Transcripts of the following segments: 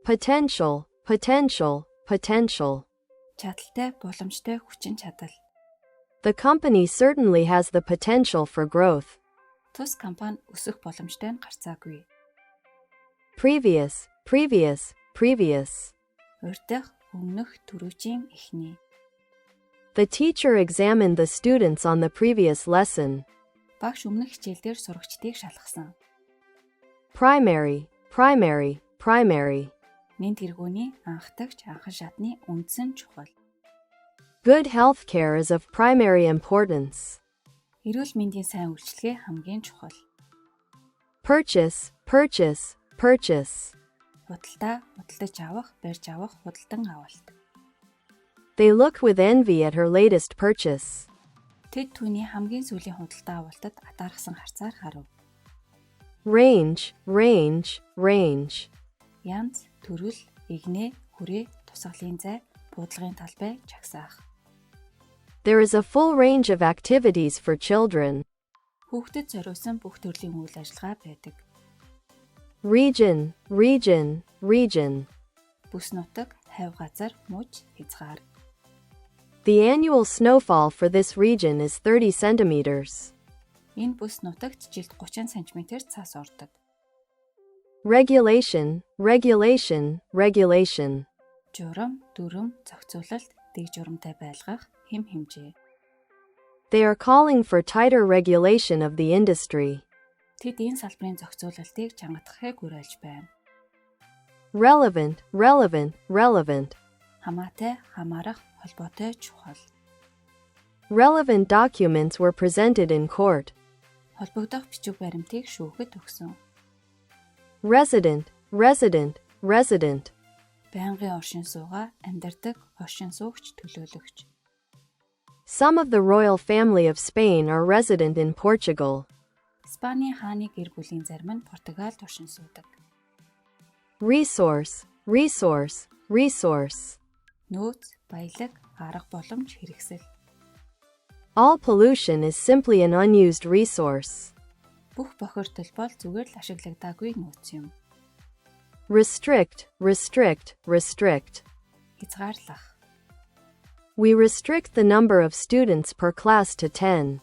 Potential, potential, potential. Чадalтай, боломжтой, хүчин чадал. The company certainly has the potential for growth. Тус компани өсөх боломжтой нь гарцаагүй. Previous, previous, previous. Урьдах, өмнөх, түрүүчийн, эхний. The teacher examined the students on the previous lesson. Багш өмнөх хичээлдээр сурагчдыг шалгасан. Primary, primary, primary. Нэн тэргүүний анхдагч, анхан шатны үндсэн чухал. Good health care is of primary importance. Эрүүл мэндийн сайн үйлчилгээ хамгийн чухал. Purchase, purchase, purchase. Худалдаа, худалдаж авах, барьж авах, худалдан авалт. They look with envy at her latest purchase. Тэд түүний хамгийн сүүлийн худалдаа авалтад атаархсан харцаар харав. Range, range, range. Янз, төрөл, игнэ, хүрээ, тусгалын зай, буудлагын талбай, чагсаах. There is a full range of activities for children. Хүүхдэд зориулсан бүх төрлийн үйл ажиллагаа байдаг. Region, region, region. Бүс нутаг, хавь газар, муж, хязгаар. The annual snowfall for this region is 30 centimeters. Энэ бүс нутагт жилд 30 см цас ордог. Regulation, regulation, regulation. Журам, дүрм, зохицуулалт, дэг журамтай байлгах, хэм хэмжээ. They are calling for tighter regulation of the industry. Тэд энэ салбарын зохицуулалтыг чангадахыг уриалж байна. Relevant, relevant, relevant. Хамаатай, хамаарах, холбоотой, чухал. Relevant documents were presented in court. Холбогдох бичиг баримтыг шүүхэд өгсөн. Resident, resident, resident. Байнгын оршин суугаа, амьдардаг, оршин суугч, төлөөлөгч. Some of the royal family of Spain are resident in Portugal. Испаний хааны гэр бүлийн зарим нь Португалд оршин суудаг. Resource, resource, resource. Нөөц, баялаг, арга боломж, хэрэгсэл. All pollution is simply an unused resource. Бүх бохирдол бол зүгээр л ашиглагдаагүй нөөц юм. Restrict, restrict, restrict. Хязгаарлах. We restrict the number of students per class to 10.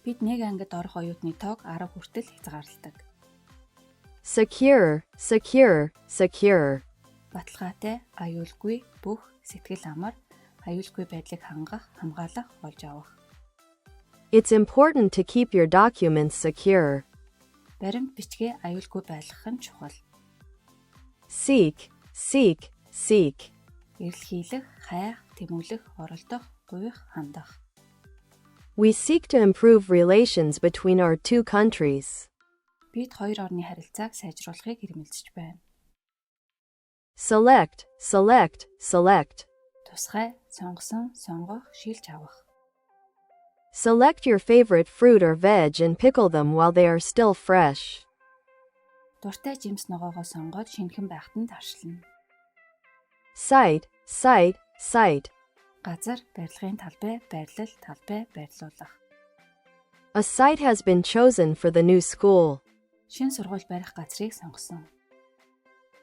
Бид нэг ангид орох оюутны тоог 10 хүртэл хязгаарладаг. Secure, secure, secure. Баталгаатай, аюулгүй, бүх, сэтгэл амар, аюулгүй байдлыг хангах, хамгаалах, олж авах. It's important to keep your documents secure. Баримт бичгээ аюулгүй байлгах нь чухал. Seek, seek, seek. Эрэлхийлэх, хайх, тэмүүлэх, оролдох, гуйх, хандах. We seek to improve relations between our two countries. Бид хоёр орны харилцааг сайжруулахыг эрмэлзэж байна. Select, select, select. Тусгай, сонгосон, сонгох, шилж авах. Select your favorite fruit or veg and pickle them while they are still fresh. Дуртай жимс ногоогоо сонгоод шинэхэн байхад нь таршилна. Site, site, site. Газар, барилгын талбай, байрлал, талбай, байрлуулах. A site has been chosen for the new school. Шинэ сургууль барих газрыг сонгосон.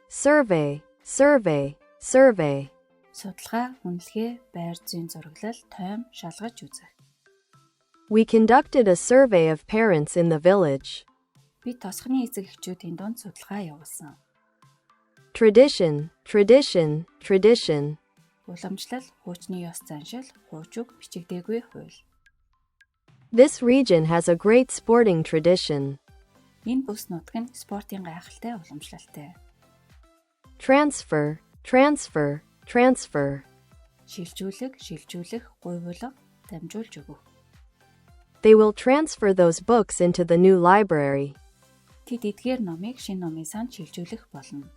Survey, survey, survey. Судалгаа, үнэлгээ, байр зүйн зураглал, тойм, шалгаж үзэх. We conducted a survey of parents in the village. Бид тосхны эцэг эхчүүдийн дунд судалгаа явуулсан. Tradition, tradition, tradition. Уламжлал, хуучны ёс заншил, хуучуг, бичигдээгүй хууль. This region has a great sporting tradition. Энэ бүс нутаг нь спортын гайхалтай уламжлалтай. Transfer, transfer, transfer. Шилжүүлэг, шилжүүлэх, гуйвуулга, дамжуулж өгөх. They will transfer those books into the new library. Тэд эдгээр номыг шинэ номын санд шилжүүлэх болно.